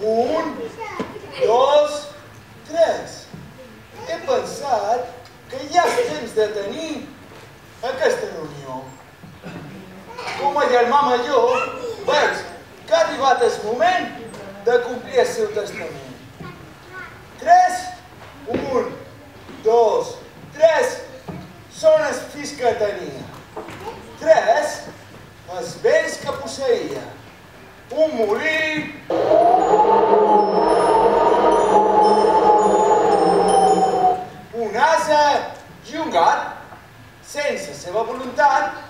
1, 2, 3. He pensat que ja és temps de tenir aquesta reunió. Com a germà major, veig que ha arribat el moment de complir el seu testament. 3, 1, 2, 3, són els fills que tenia. 3, els béns que posseïa. Un molí, un ase i un gat, sense seva voluntat,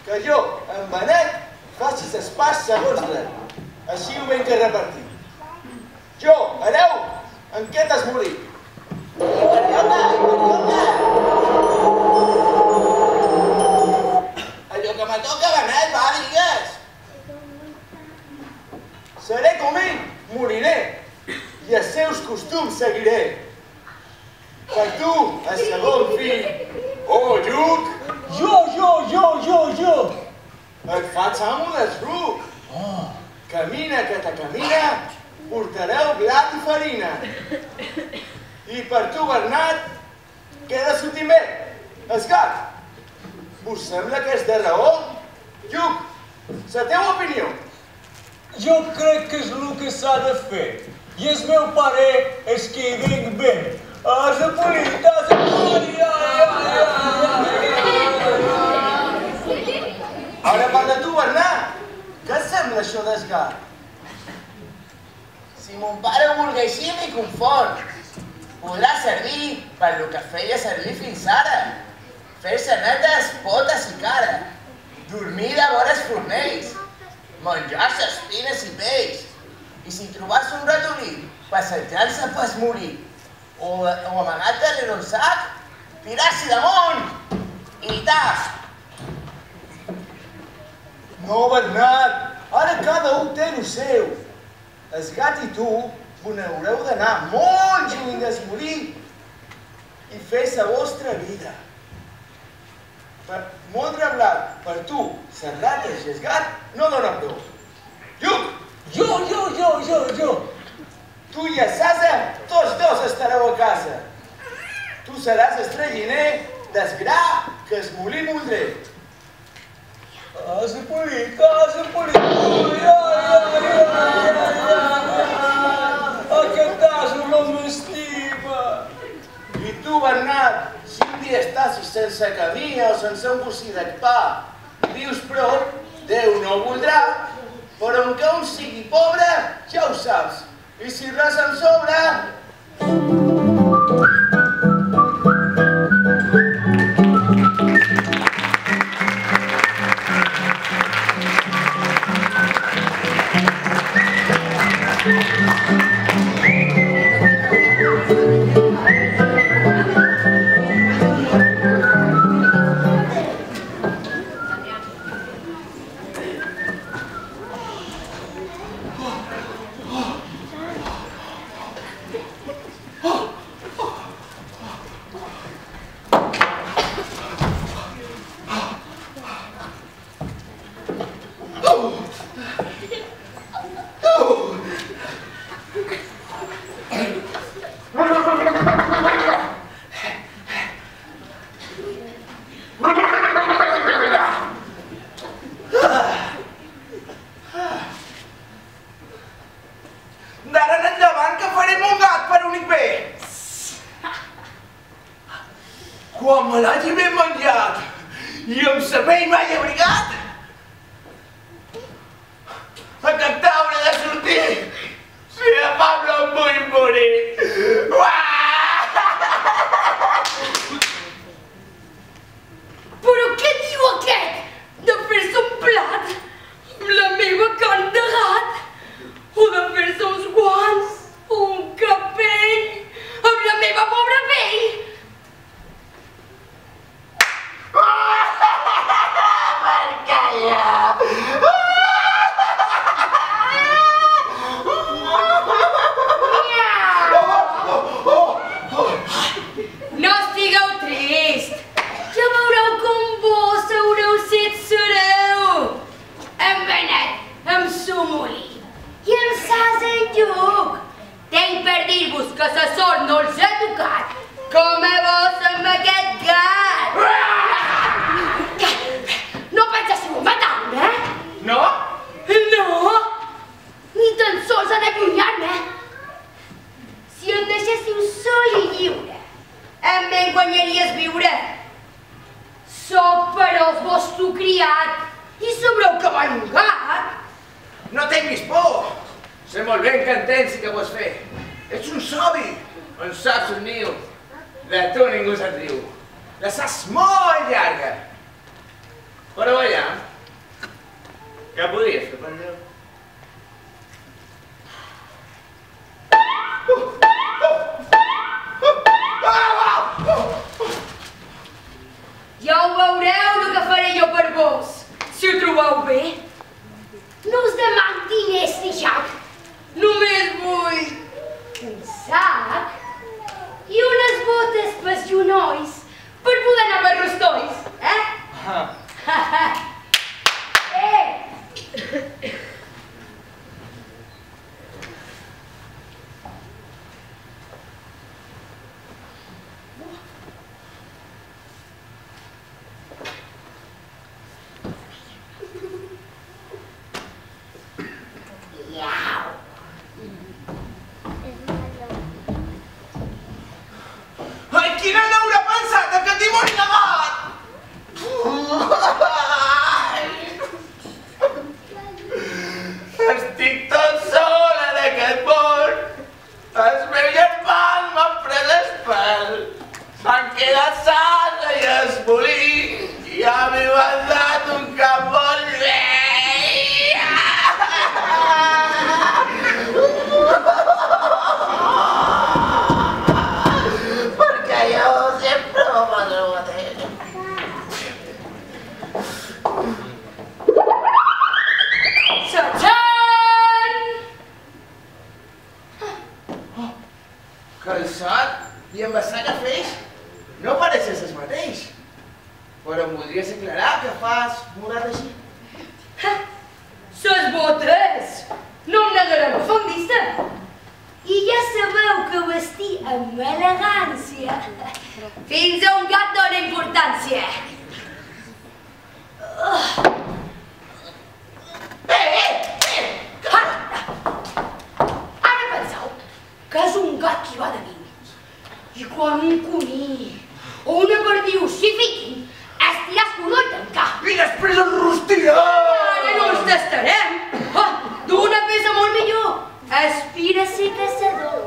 que jo, en Benet, faci les parts segons res. Així ho ben que repartir. Jo, hereu, en què t'has morit? Iperioca! Allò que me toca, Benet, va, digues! Seré com ell, moriré, i els seus costums seguiré. Per tu, el segon fill, Lluc, Jo! et faig amo del ruc. Camina que te camina, portareu blat i farina. I per tu, Bernat, què ha de sortir bé? El gat. Us sembla que és de raó? Lluc, la teva opinió. Jo crec que és el que s'ha de fer. I el meu parer és que hi vinc bé. Has de polir, Ara parla tu, Bernat. Què et sembla això del gat? Si mon pare ho vulgui així, m'hi confon. Podrà servir per lo que feia servir fins ara. Fer-se netes, potes i cara. Dormir de vores fornells. Menjar-se espines i peix. I si trobàs un ratolí passejant-se pas morir o amagat darrere un sac, tirar-s'hi damunt i taf! No, Bernat, ara cada un té el seu. El gat i tu haureu d'anar molt lluny del morir i fer la vostra vida. Molt reblat, per tu, les rates i el gat no donen prou. Lluc! Jo! Tu i el Sasa, tots dos estareu a casa. Tu seràs el traginer del gra que es molí moldré. Has de polir, Aquest ase no m'estima. I tu, Bernat, si un dia estàs sense camí o sense un bocí de pa i vius prop, Déu no ho voldrà, però en que un sigui pobre, ja ho saps. I si res em sobra... Quan me l'hagi ben menjat i amb sa pell m'hagi abrigat, aquest haurà de sortir. Si de fam no em vull morir. Però què diu aquest? De fer-se un plat amb la meva carn de gat? O de fer-se uns guants o un capell amb la meva pobra pell? Per què? per dir-vos que la sort no els ha tocat, com a vos amb aquest gat. No penséssiu matar-me, No? No, ni tan sols en allunyar-me. Si em deixéssiu sol i lliure, em ben guanyaries viure. Soc però el vostre criat i sabreu que van un gat. No tinguis por. Sé molt ben que entens i que vols fer. Ets un savi. En saps un niu. De tu ningú se't riu. La saps molt llarga. Però veiem. Què podries fer per allò? Ja ho veureu el que faré jo per vos, si ho trobeu bé. No us deman diners ni jac, només vull un sac i unes botes pels genolls per poder anar per rostolls, Ai, quina n'haurà pensat que t'hi m'ho he negat! Estic tot sol en aquest món. Els meus germans m'han pres el pèl. S'han quedat sana i es molí. I a mi m'han dat un cap molt vell. Perquè jo sempre m'ho passo el mateix. Calçat i amb el sac a feix no pareixes el mateix. Però em voldries aclarar que fas morat així. Ses botes! No em negarem a fondista. I ja sabeu que vestir amb elegància fins a un gat dona importància. Ara penseu que és un gat qui va de mi. I quan un conill o una perdiu s'hi fiquin, estirar el cordó i tancar. I després el rostirà! Ara no ens tastarem. D'una peça molt millor. Aspira a ser caçador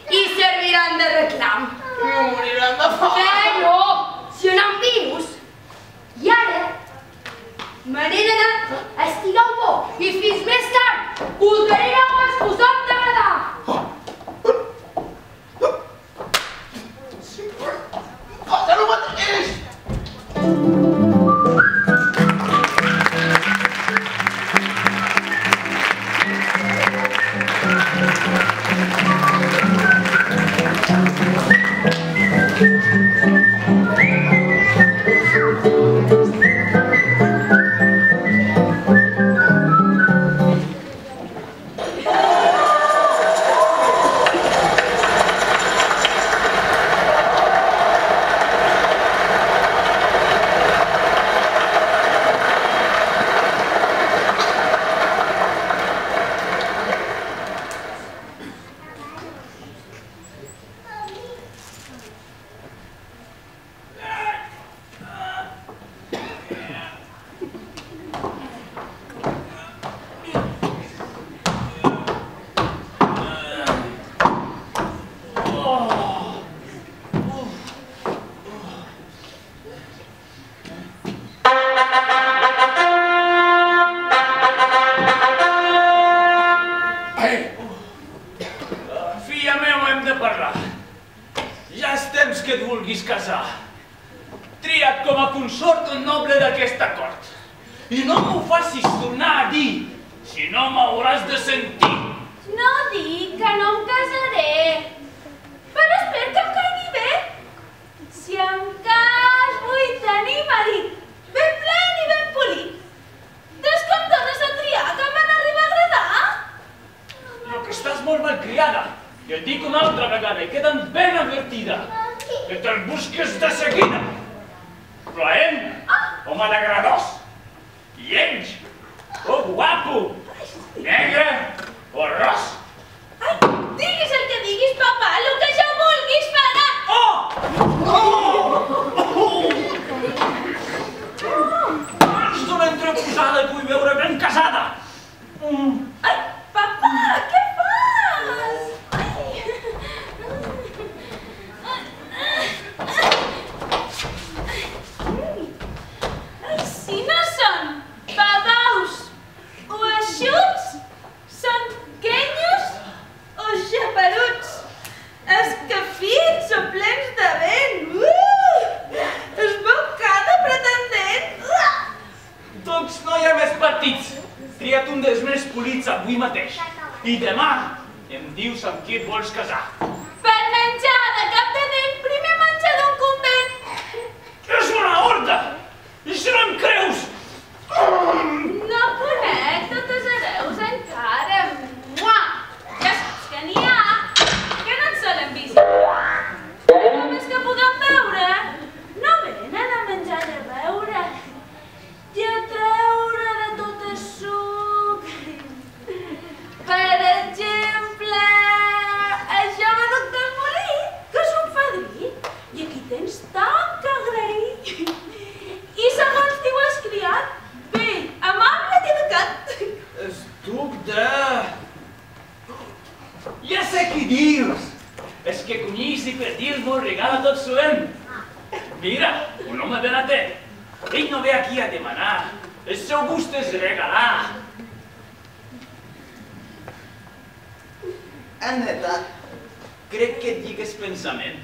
i serviran de reclam. I em moriran de fam. Però, si anem vius. I ara, me n'he d'anar a estirar un bo i fins més tard us daré noves que us han d'agradar. Fas el mateix! I no m'ho facis tornar a dir, si no m'hauràs de sentir. No dic que no em casaré, però espero que em caigui bé. Si em cas, vull tenir marit ben plen i ben polit. Des com dones a triar que em van arribar a agradar. Però que estàs molt malcriada. I et dic una altra vegada, i queda'n ben advertida, que te'l busques de seguida. Plaent o malagradós, lleig o guapo, negre o ros. Ai, diguis el que diguis, papa, el que jo vulguis farà. Abans d'una entreposada et vull veure ben casada. Ai, papa, què fas? Ai, si no són babaus o eixuts, són guenyos o xaperuts, escafits o plens de vent. Es veu cada pretendent. Doncs no hi ha més partits. Tria't un dels més polits avui mateix. I demà em dius amb qui et vols casar. Per menjar de cap de dent, primer menjar d'un convent. És una horda! I si no em creus? No conec totes hereus encara. Mua! Ja saps que n'hi ha que no en solen visitar. Només que puguem veure, no venen a menjar i a beure. I a treure de tot el suc. Per exemple, el jove doctor Molí, que és un fadrí, i aquí tens tant que agrair. I segons diu el criat, vell, amable i educat. És duc de... Ja sé qui dius! És que Cunyís i Pertils m'ho regala tot suent. Mira, un home ben atent. Ell no ve aquí a demanar. El seu gust és regalar. Anneta, crec que et lligues pensament.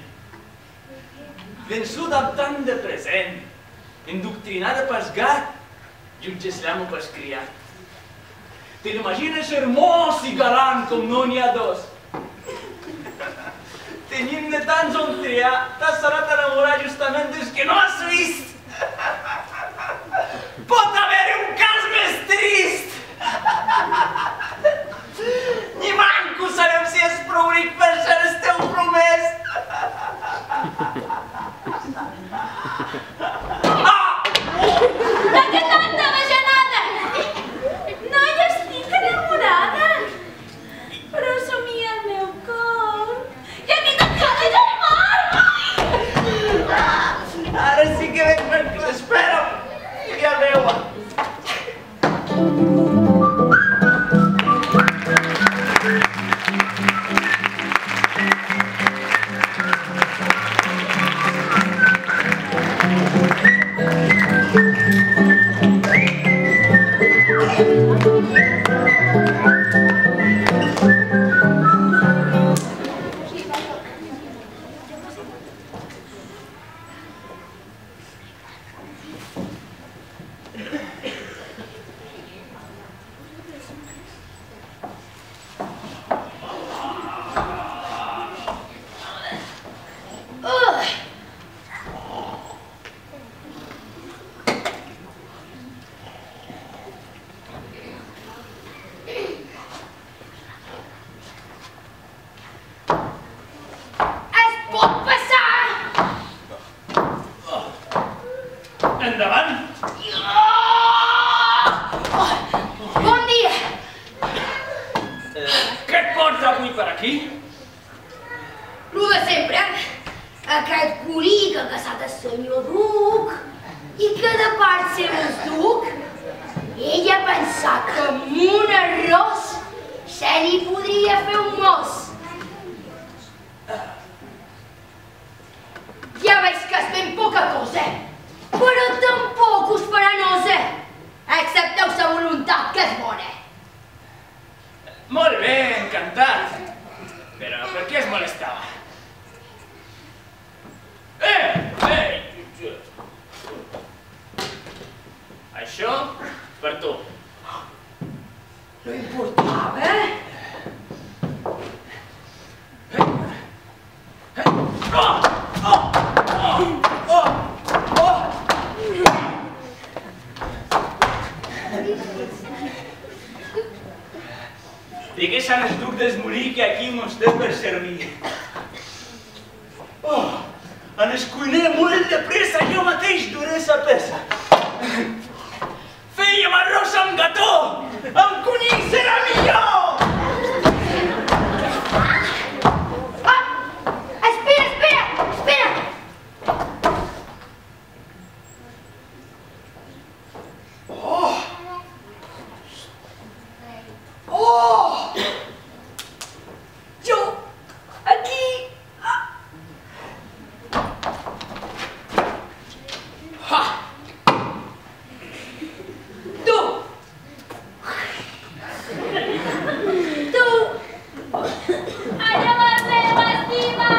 Vençuda amb tant de present, endoctrinada pels gat, jutges l'amo pels criat. Te l'imagines hermós i galant com no n'hi ha dos. Tenim de tants on triar, t'has anat a enamorar justament des que no has vist. Pot haver-hi un cas més trist! Ni manco sabem si és prou ric per ser el teu promès! De què tanta bajanada? No, jo estic enamorada. Però somia el meu cor. I aquí tancada ja el mar! Ara sí que ben per que l'espero! Ja veua! Endavant! Bon dia! Què et porta avui per aquí? Lo de sempre. Aquest curí que ha casat el senyor duc i que de part seva és duc, ell ha pensat que amb un arròs se li podria fer un mos. Ja veig que és ben poca cosa, però tampoc us farà nosa. Accepteu sa voluntat, que és bona. Molt bé, encantat. Però per què es molestava? Això per tu. No importava. Digués a les duc d'Esmorí que aquí vostè per servir. Oh, en el cuiner molt de pressa, jo mateix duré sa peça. Fèiem arròs amb gató, amb conill serà millor! Espera! Oh! Jo, aquí! Ha! Tu! Allà va la meva estima!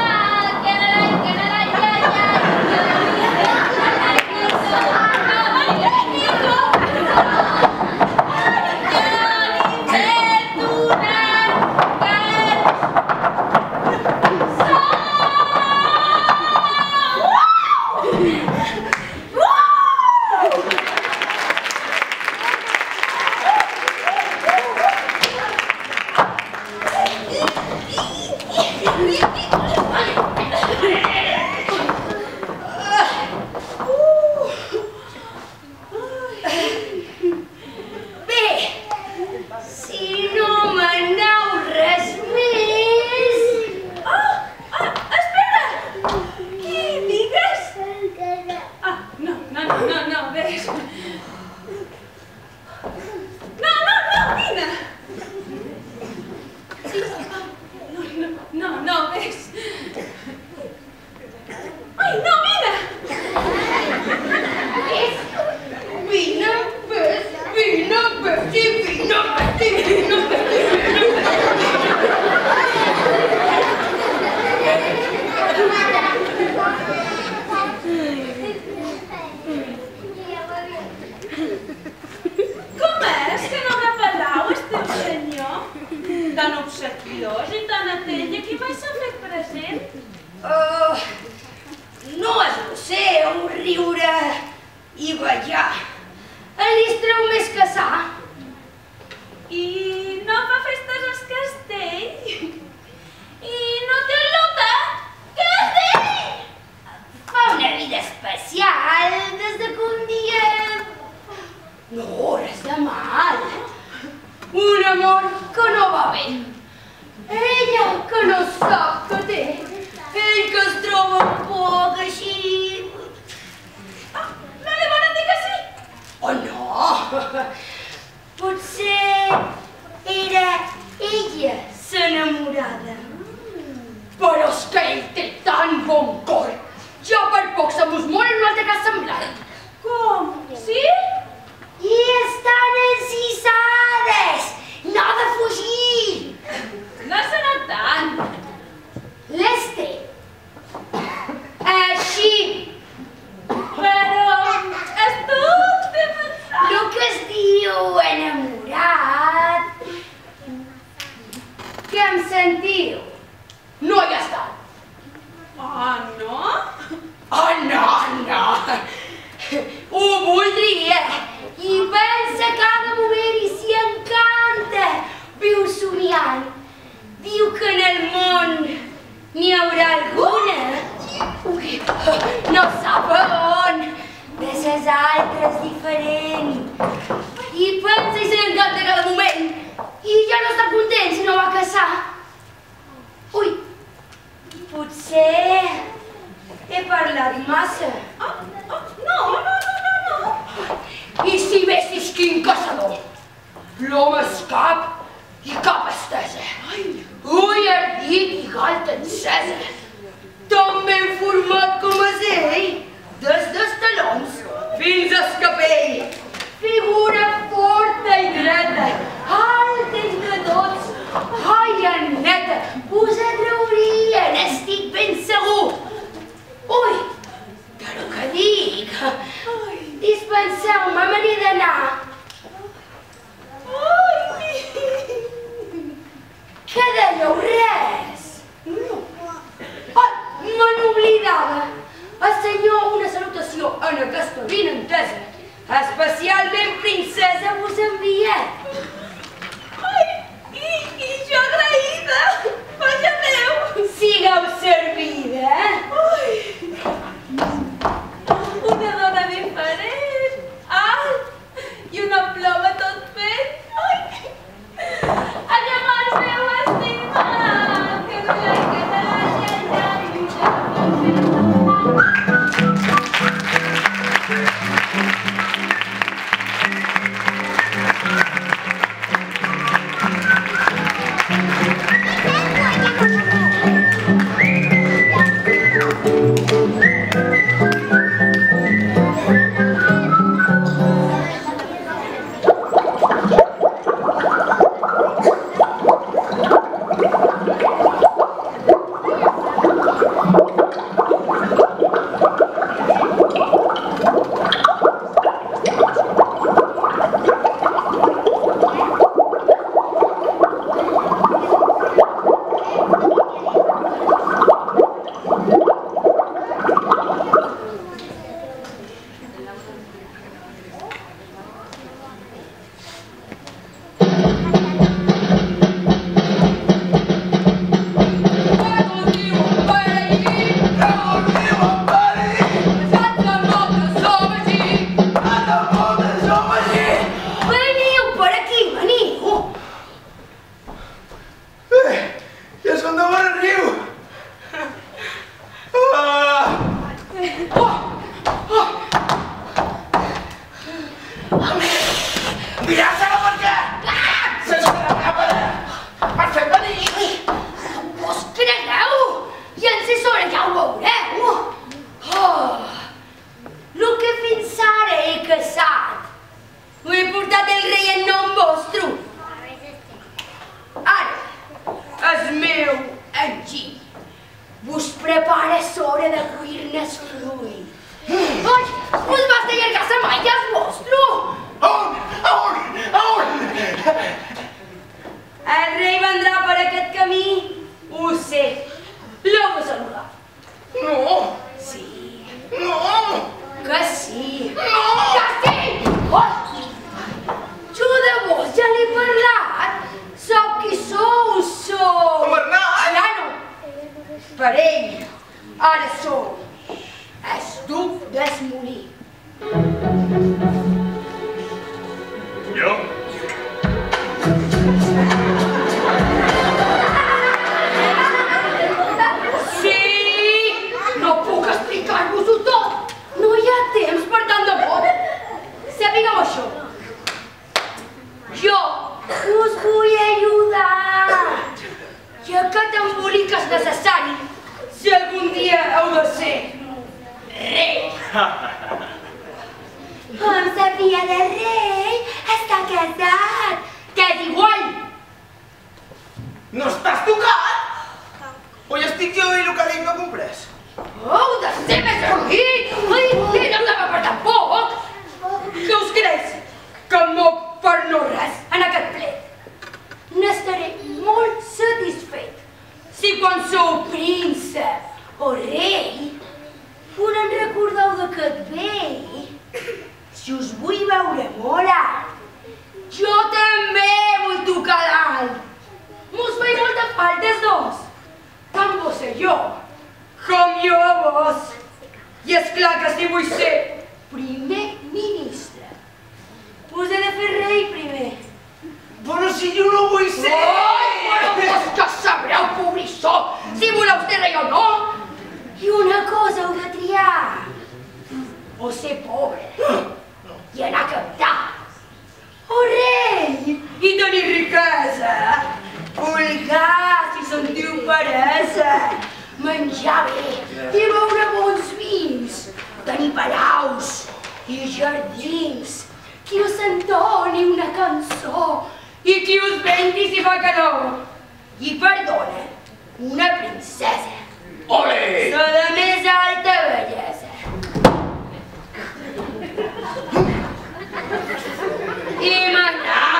Que dèieu res? Se'n deu al riu! Mireu-se-la per què! Sense la càmera! Per fer venir! Vos cregueu? I en ser sobre ja ho veureu! Lo que fins ara he caçat ho he portat el rei en nom vostre. Ara, el meu enginy vos prepara l'hora de cuir-ne el fruit. Ai, us basta allargar la mà i és vostre! On? El rei vendrà per aquest camí, ho sé. L'heu de saludar. No! Sí. No! Que sí! No! Que sí! Oh! Jo de vos ja l'he parlat. Sap qui sou, sou... En Bernat? Ja no. Per ell, ara sou el duc d'Esmolí. Jo? Sí! No puc explicar-vos-ho tot. No hi ha temps per tant de vot. Sapigueu això. Jo us vull ajudar. I aquest embolic és necessari si algun dia heu de ser rei. Com sabia de rei, està casat. Que és igual. No estàs tocat? O ja estic jo i el que dic no comprès? Heu de ser més ruït! Ai, i no estava per tampoc! Què us creus? Que em moc per no res en aquest plet? N'estaré molt satisfet si quan sou príncep o rei us en recordeu d'aquest vell. Si us vull veure molt alt, jo també vull tocar l'alt. Mos feia molta falta els dos, tant vos a jo com jo a vos. I és clar que si vull ser primer ministre, us he de fer rei primer. Però si jo no vull ser... Però vos que sabreu, pobrissó, si voleu ser rei o no. I una cosa heu de triar. O ser pobre i anar a cantar. O rei i tenir riquesa. Volgar si sentiu peresa. Menjar bé i beure bons vins. Tenir palaus i jardins. Qui us entoni una cançó i qui us venti si fa calor. I perdona, una princesa. Ole! La de més alta bellesa. I manar.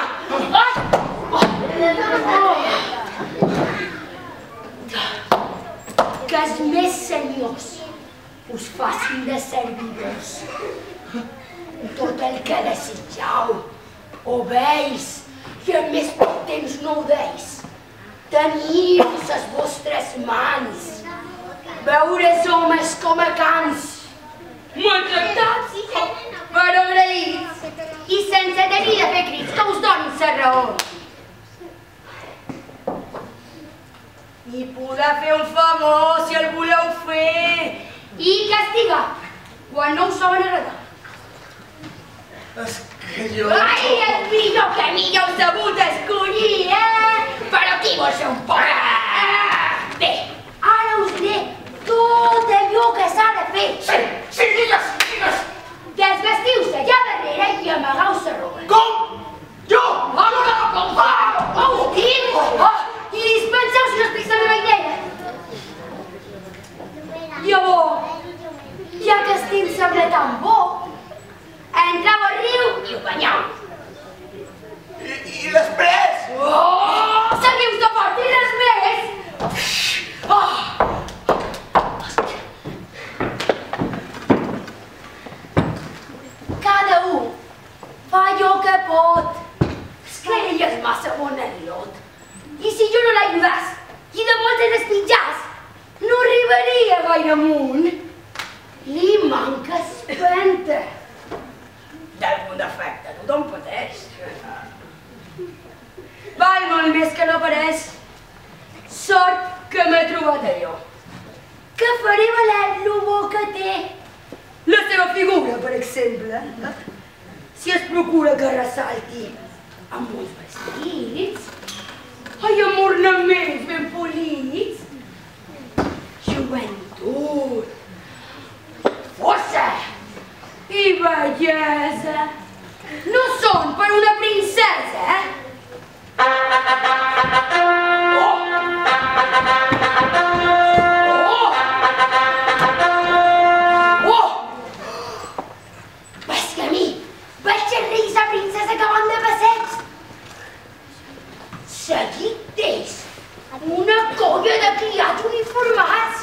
Que els més senyors us facin de servidors. Tot el que desitjau o veis i en més poc temps no ho deis. Teniu les vostres mans. Veures homes com a cans. Maltractats, però agraïts i sense tenir de fer crits que us donin la raó. I poder fer un favor si el voleu fer. I castigar quan no us saben agradar. És que jo... Ai, el millor que millor heu sabut escollir, Però qui vol ser un pobre? Bé, ara us diré tot allò que s'ha de fer. Sí, digues! Desvestiu-se allà darrere i amagau la roba. Com? Jo? Us dic! I dispenseu si no explics la meva idea. Llavors, ja que estic sembla tan bo, entreu al riu i ho banyau. I després? Seguiu de part i res més! Cada un fa allò que pot. És que ell és massa bon en lot. I si jo no l'ajudàs i de moltes despitjàs, no arribaria gaire amunt. Li manca espenta. D'algun defecte, tothom pateix. Val molt més que no pareix. sort que m'he trobat allò. Que faré valer lo bo que té. La seva figura, per exemple. Si es procura que ressalti amb uns vestits, amb ornaments ben polits, joventut, força i bellesa. No són per una princesa, Ves que a mi veig els reis i la princesa que van de passeig. Seguit d'ells, una colla de criats uniformats.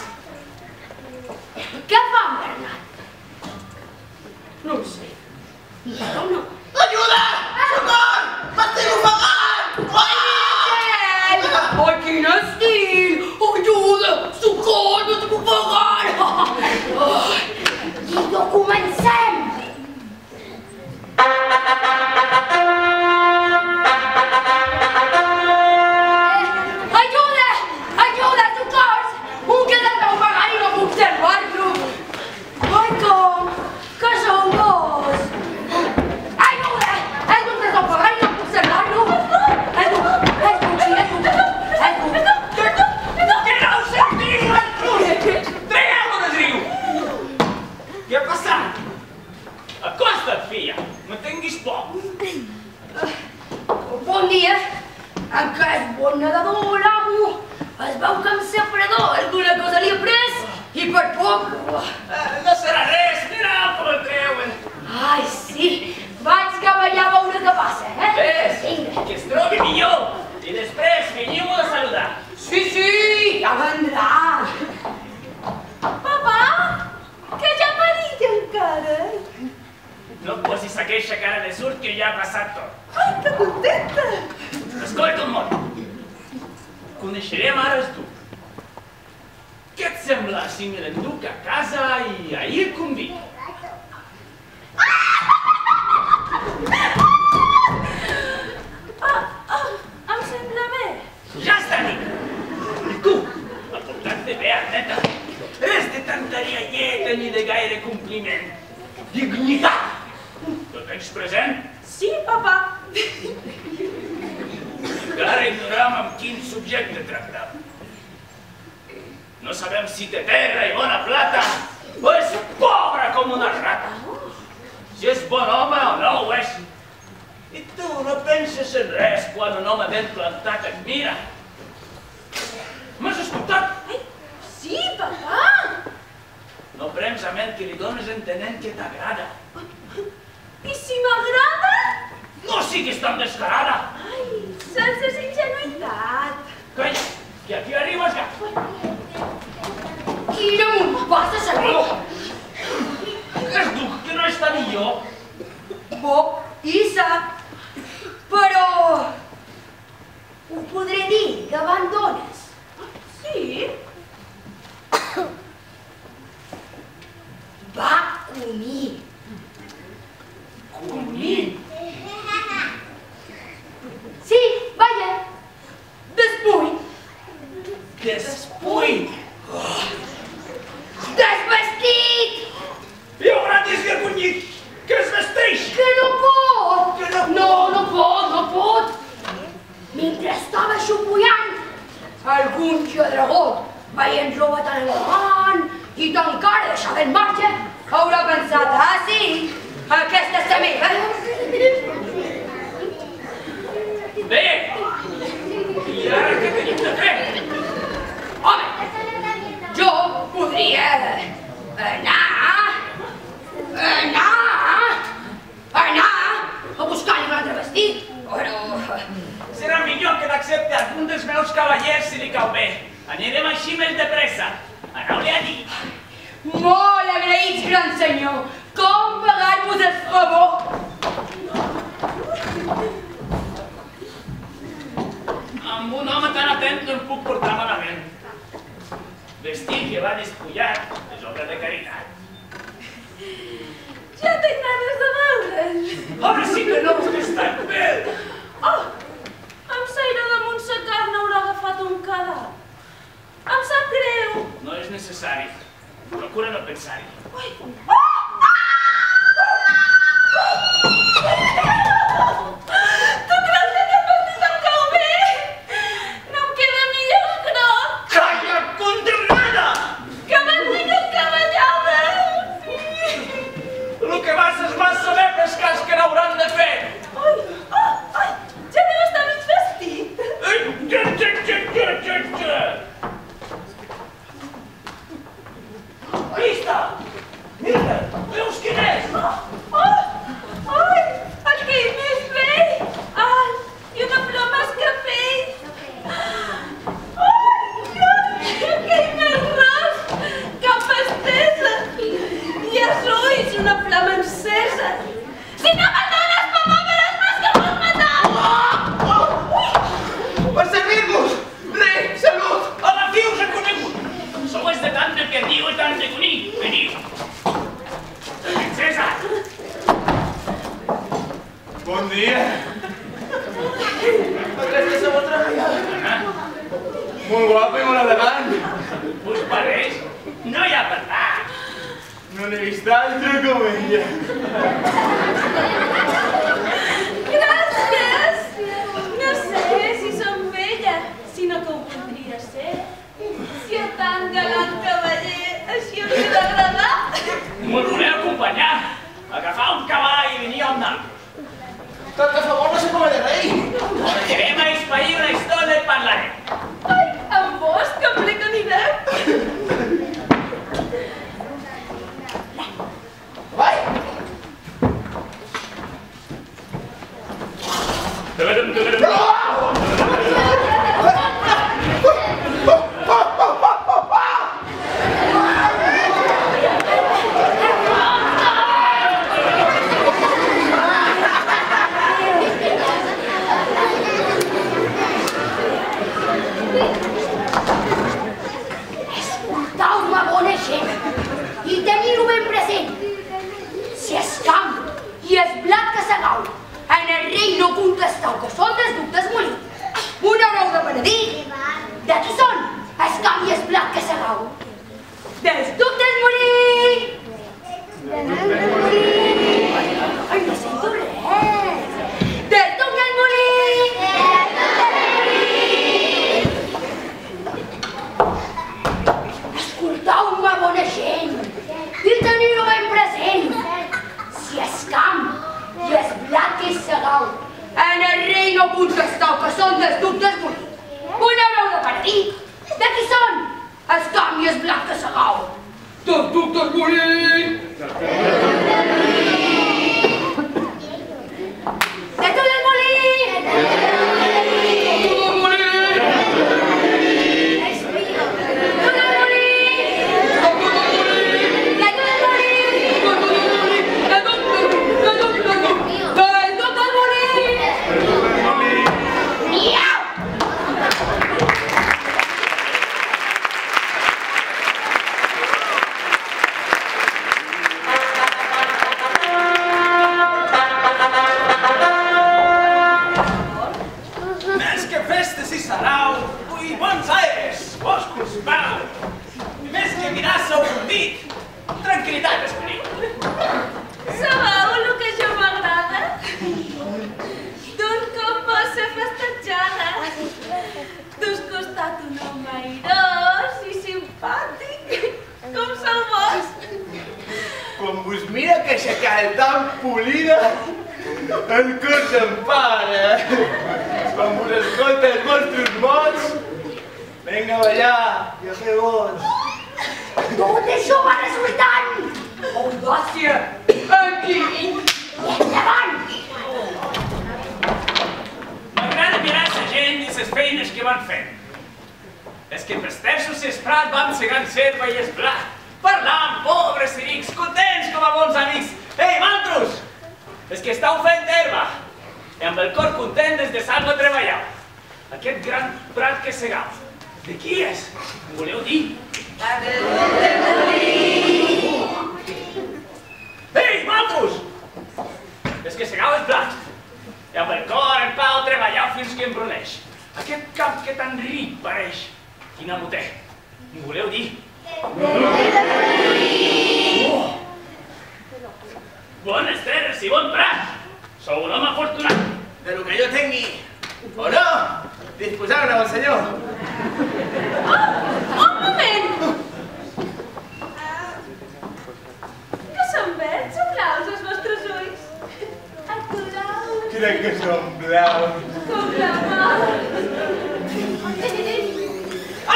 Què fan, Bernat? No ho sé. No, no. Ajuda! Socor! M'estic ofegant! Ai, quin estil! Ajuda! Socor! M'estic ofegant! I no comencem! Ajuda! Ajuda! Socors! Un que s'està ofegant i no puc salvar-lo! Ai, com? Que sou vos! Ajuda! Ajuda! S'està ofegant i no puc salvar-lo! Ajuda! Que no ho sentiu, Artur! Traieu-lo del riu! Què ha passat? Acosta't, filla! No tinguis por! Bon dia! En què és bon nedador, l'amo? Es veu que amb safrador alguna cosa li ha pres i per poc... No serà res, mira com el treuen! Ai, sí! Vaig cap allà a veure què passa, eh? Ves, Vinga. que es trobi millor! I després veniu a saludar! Sí, sí! Ja vendrà! Papà, que ja m'ha dit encara. No et posis aquella cara de surt que ja ha passat tot. Ai, que contenta. Escolta un món. Coneixerem ara el duc. Què et sembla si me l'enduc a casa i ahir el convido? Em sembla bé. Ja està dit! I tu, aportant-te bé, Arneta, res de tantaria lleta ni de gaire compliment. Dignitat! Ho tens present? Sí, papà. Encara ignorem amb quin subjecte tractem. No sabem si té terra i bona plata o és pobre com una rata. Si és bon home o no ho és. I tu no penses en res quan un home ben plantat et mira. M'has escoltat? Ai, sí, papà. No prems a ment que li dones entenent que t'agrada. I si m'agrada? No siguis tan descarada. Ai, sense ingenuïtat. Calla, que aquí arriba el gat. Quina montpassa sabeu! És dur, que no està millor. Bo i sa, però... Ho podré dir davant dones. Sí? Va unir. Unir. Sí, vaya. Despull. Despull. Desvestit! I un gran desvergonyit que es vesteix. Que no pot! Que no pot. No pot! Mentre estava xupollant, algun lladregó, veient roba tan elegant i tan cara deixada en marxa, haurà pensat, ah, sí, aquesta és la meva. Bé, i ara què tenim de fer? Home, jo podria anar a buscar-li un altre vestit, però... Serà millor que t'accepti algun dels meus cavallers si li cau bé. Anirem així més de pressa. Aneu-li a dir. Molt agraïts, gran senyor. Com pagar-vos el favor? Amb un home tan atent no em puc portar malament. Vestir que va despullat és obra de caritat. Ja tinc ganes de veure'l. Ara sí que no us estan bé. Oh, amb saire damunt sa carn haurà agafat un cadàver. necessari. Procura no pensar-hi. Tu creus que aquest vestit em cau bé? No em queda ni el groc. Calla, condemnada! Que vestit escabellada! El que vas és massa bé pescats que n'hauran de fer. Ai, ja deu estar mig vestit. Vista! Mira, veus quin és? Ai, aquell més vell. Ai, i una flor més capell. Ai, aquell més ros, cap estesa. I els ulls, una flama encesa. Si no m'adones, papà, veràs més que vols matar. Per servir-vos! Rei, salut! A la fi us he conegut! Sou és de tant de perdiu i tant de conill. Veniu! La princesa! Bon dia! Aquesta sabó treballar. Molt guapa i molt elegant. Us pareix? No hi ha parlar. No n'he vist altra com ella. Gràcies! No sé si som bella, sinó que ho voldria ser. Si el tan galant cavaller així us ha d'agradar. Me'l voleu acompanyar? Agafar un cavall i venir amb naltros. Tant de favor no sé com de rei. Anirem a espair una estona i parlarem. Ai, amb vos, que ple que anirem. Vai! Escoltau-me, bona gent, i teniu-ho ben present. Si es camp i es blat que s'agau, en el rei no contestau que són dels ductes morir. Un haureu de penedir. De qui són? Es camp i es blat que s'agau. Dels ductes morir! Ai, no sento res. Dels ductes morir! Escoltau-me, bona gent, i teniu-ho ben present. Si es camp i es blat que s'agau, en el rei no contestau que són dels ductes morir. Un haureu de partir. De qui són? Es camp i es blat que s'agau. Dels ductes morir! De tot el morir! Més que festes i sarau, ui, bons aires, boscos i pau. I més que mirar sou un dit, tranquil·litat d'esperit. Sabeu el que jo m'agrada? D'un com vos ser festejada. D'us costat un home airós i simpàtic, com sou vos. Quan vos mira que aixecar tan polida, el cor s'empara. Quan vos escolta els vostres mots, vinga a ballar i a fer vots. Tot això va resultant! Audàcia! Aquí! I endavant! M'agrada mirar la gent i les feines que van fent. És que pels terços i esprat vam segant serva i esblat, parlant, pobres i rics, contents com a bons amics. Ei, maltros! És que estàu fent herba, i amb el cor content des de salvo treballau. Aquest gran prat que segau, de qui és? Em voleu dir? Ei, maltros! És que segau el plat, i amb el cor en pau treballau fins que embruneix. Aquest camp que tan ric pareix. Quin amo té? Em voleu dir? Bones terres i bon prat! Sou un home afortunat. De lo que jo tingui, o no, disposeu-ne, bon senyor. Un moment! Que són verds o blaus els vostres ulls? Aturaus, Crec que són blaus. com la mà.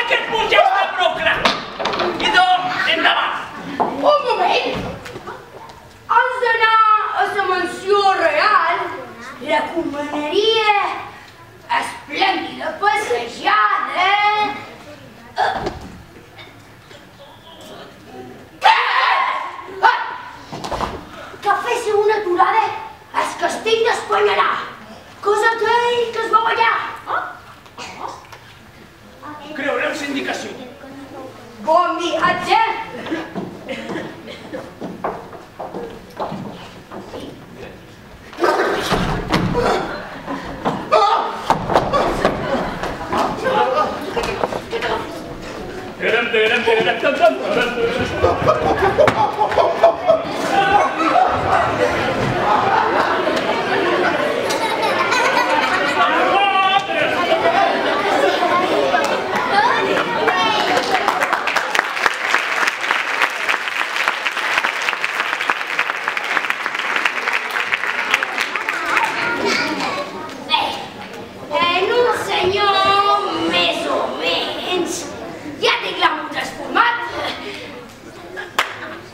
Aquest punt ja està prou clar. Idò, endavant. Un moment! Abans d'anar a la mansió real, recomanaria esplèndida passejada... Que féssiu una aturada al castell d'Espanyarà, cosa aquell que es veu allà. Creureu la indicació. Bon viatge! En un senyor més o menys ja té glamour transformat,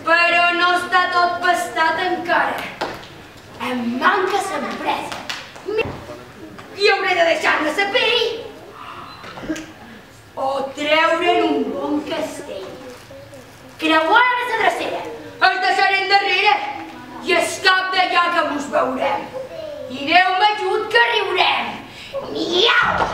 però no està tot pastat encara. Em manca l'empresa. I hauré de deixar-ne la pell o treure'n un bon castell. Creuar la drecera, els deixaré endarrere i és cap d'allà que mos veurem. I Déu m'ajut que riurem. Miau!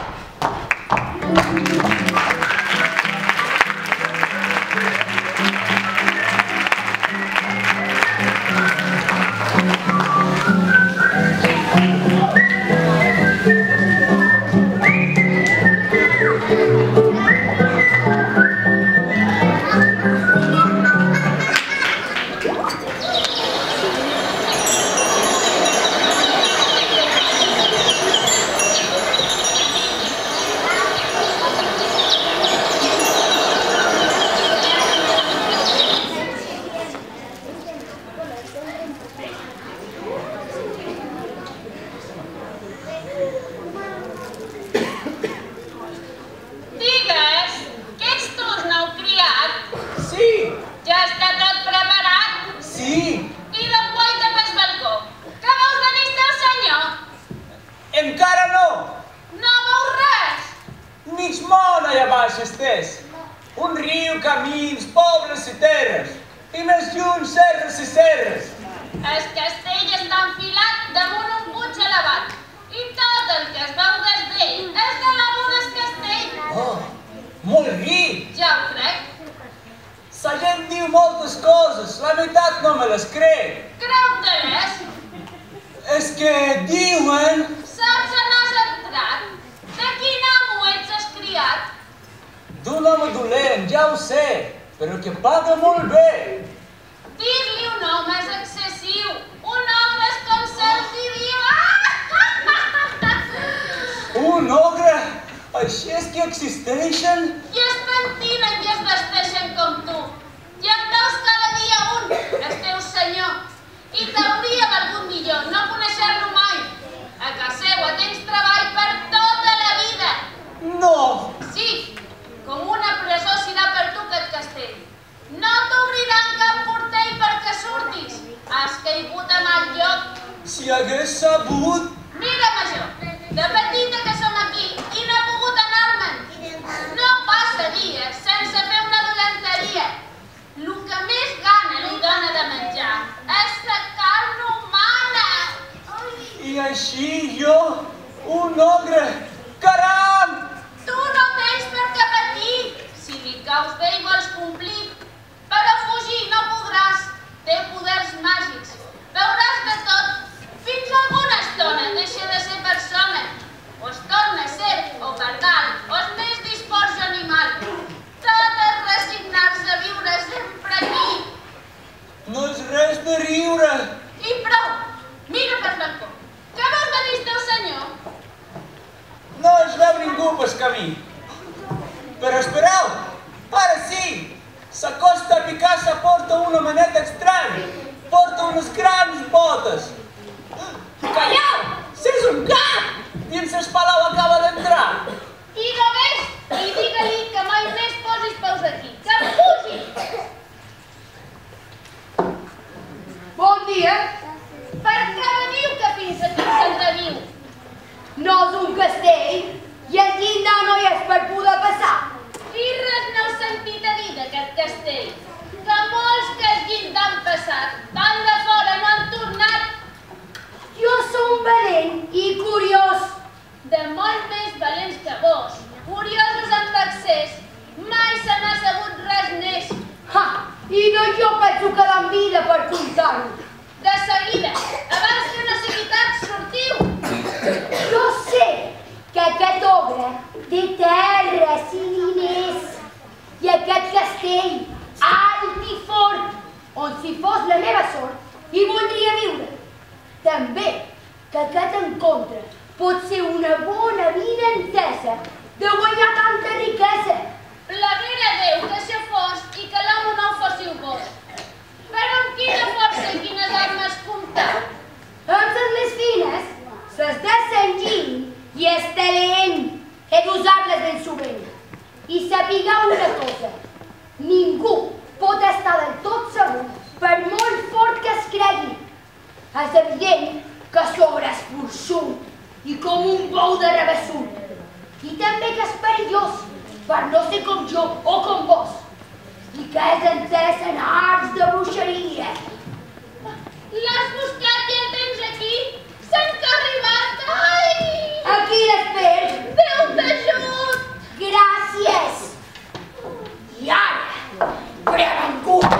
Digues, que ets tu el nou criat? Sí, Ja està tot preparat? sí, I de guaita pel balcó. Que veus venir el senyor? encara no. No veus res? Mig món allà baix estès. Un riu, camins, pobles i terres. I més lluny, serres i serres. El castell està enfilat damunt un puig elevat. I tot el que es veu des d'ell és de l'amo del castell. Oh, molt ric. Ja ho crec. La gent diu moltes coses, la meitat no me les crec. Creu-te-les. És que diuen... Saps on has entrat? De quin amo ets escriat? d'un home dolent, ja ho sé, però que paga molt bé. Dir-li un home és excessiu. Un home és com se'ls hi diu. Un ogre? Així és que existeixen? I es pentinen i es vesteixen com tu. I en veus cada dia un, el teu senyor. I t'hauria valgut millor no conèixer-lo mai. A casa seva tens treball per tota la vida. No! Sí, com una presó serà per tu aquest castell. No t'obriran cap portell perquè surtis. Has caigut a mal lloc. Si hagués sabut... Mira'm això, de petita que som aquí i no he pogut anar-me'n. No passa dia sense fer una dolenteria. El que més gana li dona de menjar és la carn humana. I així jo, un ogre, caram! Tu no tens per què patir. Si li caus bé i vols complir, però fugir no podràs. Té poders màgics. Veuràs de tot. Fins alguna estona deixa de ser persona. O es torna serp o pardal, o es més disposa animal. Tot és resignar-se a viure homenet estrany. Porta unes grans botes. Calleu! És un cap! Dins el palau acaba d'entrar. I només, i digue-li que mai més posis peus aquí. Que fugi! Bon dia. Per què veniu que fins aquí s'entreviu? No és un castell i el llindar no hi és per poder passar. I res n'heu sentit a dir d'aquest castell. Que molts que el llindar han passat, van de fora, no han tornat. Jo som valent i curiós. De molt més valents que vos, curiosos amb accés, mai se n'ha sabut res n'és. Ha! I no jo penso quedar en vida per contar-ho. De seguida, abans que no sigui tard, sortiu. Jo sé que aquest ogre té terres i diners i aquest castell alt i fort, on si fos la meva sort, hi voldria viure. També que aquest encontre pot ser una bona vida entesa de guanyar tanta riquesa. Plaguera Déu que això fos i que l'amo no ho fóssiu vos. Però amb quina força i quines armes comptau? Amb les més fines, les de s'enginy i el talent, he d'usar-les ben sovint. I sapigueu una cosa, ningú pot estar del tot segur per molt fort que es cregui. És evident que sobreesforçut i com un bou de rabassut. I també que és perillós per no ser com jo o com vos. I que és entès en arts de bruixeria. L'has buscat i el tens aquí? Sent que ha arribat? Ai! Aquí l'espers. Déu t'ajut! Gràcies. I ara, prevengut.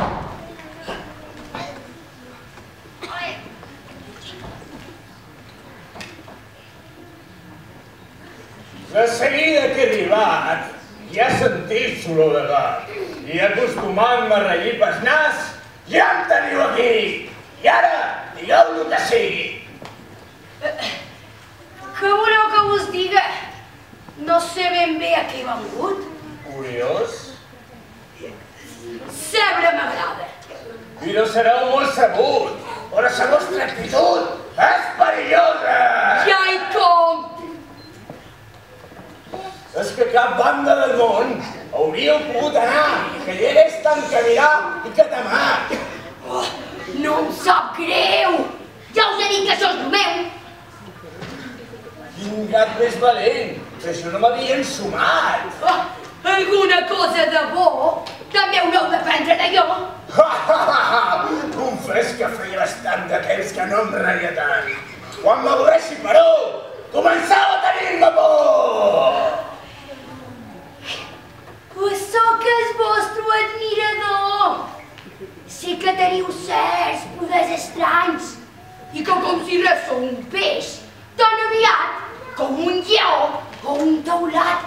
De seguida que he arribat, ja he sentit l'olor de gat. I acostumant-me a rellir pel nas, ja em teniu aquí. I ara, digueu el que sigui. Què voleu que us diga? No sé ben bé a què he vengut. Curiós? Sebre m'agrada. I no sereu molt sabut, però la vostra actitud és perillosa. Ja hi com. És que cap banda del món hauríeu pogut anar, que hi hagués tant que mirar i que temar. Oh, no em sap greu. Ja us he dit que això és meu. Quin gat més valent, que això no m'havia ensumat. Oh, alguna cosa de bo també haureu d'aprendre de jo. Confés que feia bastant de temps que no em reia tant. Quan m'avorressi, però, començava a tenir-me por. Pues sóc el vostre admirador. Sé que teniu certs poders estranys i que com si res sou un peix tan aviat com un lleó o un teulat.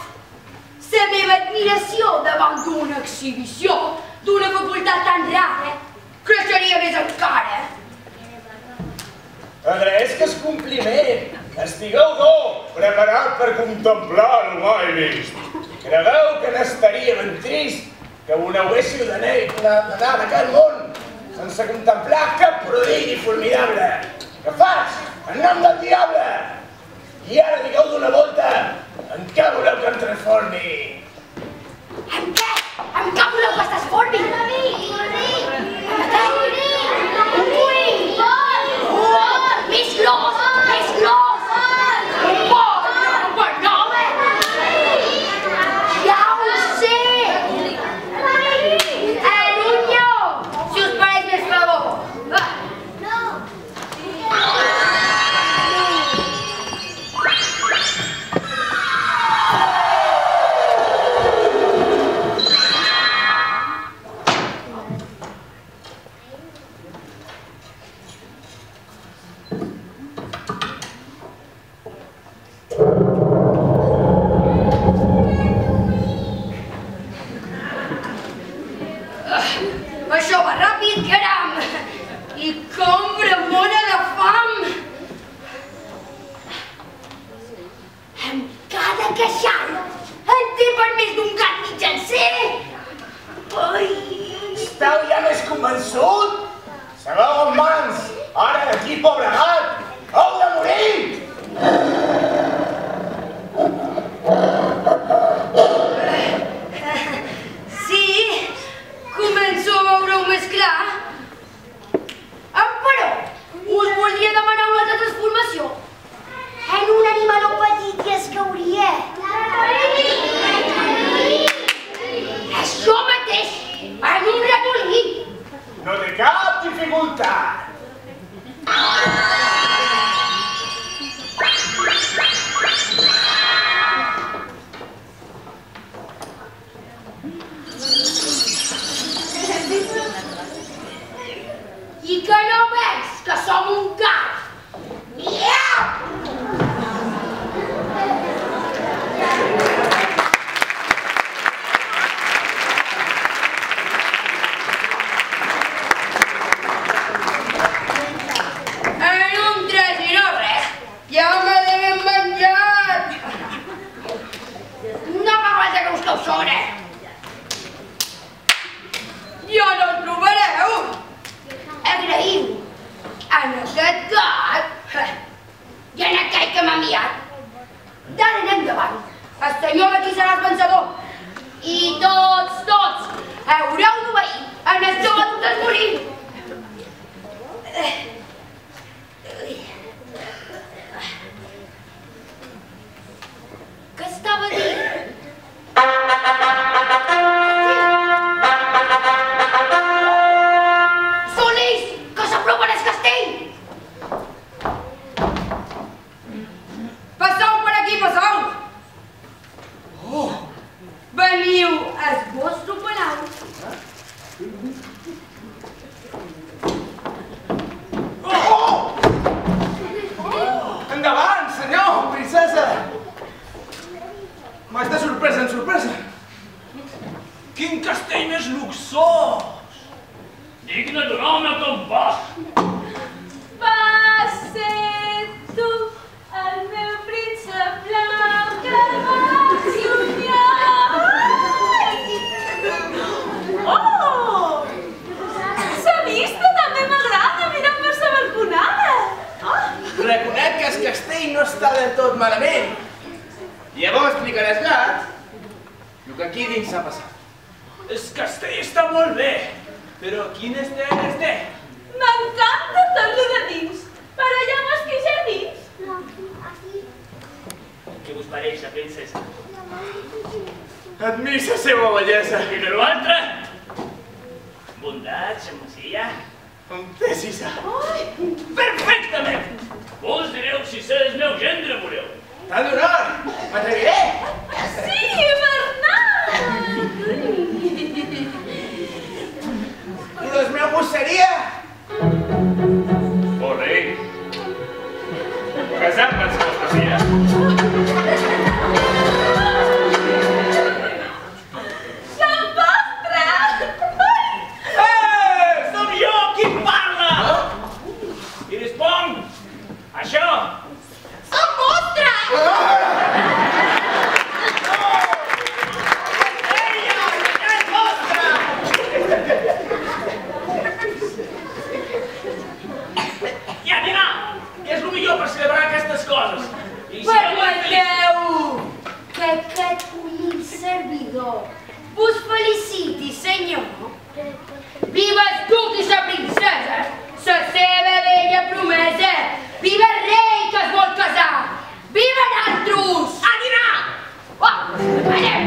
La meva admiració davant d'una exhibició d'una facultat tan rara creixeria més encara. Agraeix que es compliment. Estigueu do, preparat per contemplar el mai vist. Cregueu que n'estaria ben trist que ho haguéssiu d'anar d'aquest món sense contemplar cap prodigi formidable. Que fas, en nom del diable! I ara digueu d'una volta en què voleu que em transformi. En què? En què voleu que es transformi? En què? Un ull! Més gros! Més gros! Un pot! Un pot nova! Ja ho sé! En un lleó! Si us pareix més favor! Això va ràpid, caram! I com bramona de fam! Amb cada queixal en té per més d'un gat mitjancer! Ai! Esteu ja més convençut? Sabeu en mans, ara d'aquí, pobre gat, heu de morir! Sí, començo a veure-ho més clar. Però us volia demanar una altra transformació. En un animaló petit i escauriet. Això mateix, en un ratolí. No té cap dificultat. I que no veus que som un gat? Miau! En un tres i no res, ja me l'hem menjat. No fa falta que us causone. Ja no el trobareu. Agraïu en aquest gat i en aquell que m'ha enviat. D'ara en endavant, el senyor d'aquí serà el vencedor. I tots, haureu d'obeir en el seu adult del morir. Què estava dient? Són ells que s'apropen al castell! Passeu per aquí, passeu! Oh! Veniu al vostre palau. Endavant, senyor, princesa! M'has de sorpresa en sorpresa. Quin castell més luxós! Digne d'un home com vos! Va ser tu, el meu príncep blanc que vaig somiar. Oh! S'ha vist que també m'agrada mirar per sa balconada. Reconec que el castell no està del tot malament. Llavors explicaré al gat el que aquí dins s'ha passat. El castell està molt bé, però quin estel és té? M'encanta tot-lo de dins, però hi ha boscs i jardins. Què vos pareix, la princesa? Admís la seva bellesa. I de l'altre? Bondat, xamosia? Entesisa. Perfectament! Vos direu si ser el meu gendre voleu. Tant d'honor! M'atreviré! Sí, Bernat! I el meu gust seria... Oh, rei! Casar-me amb vostra filla. Sant Vostre! Som jo qui parla! I responc, això! Som vostre! Ja, dinar! Què és el millor per celebrar aquestes coses? I si no Permeteu que aquest humil servidor vos feliciti, senyor. Viva el duc i la princesa, la seva bella promesa. Viva el rei que es vol casar. Viva nosaltres! A dinar! Oh, anem!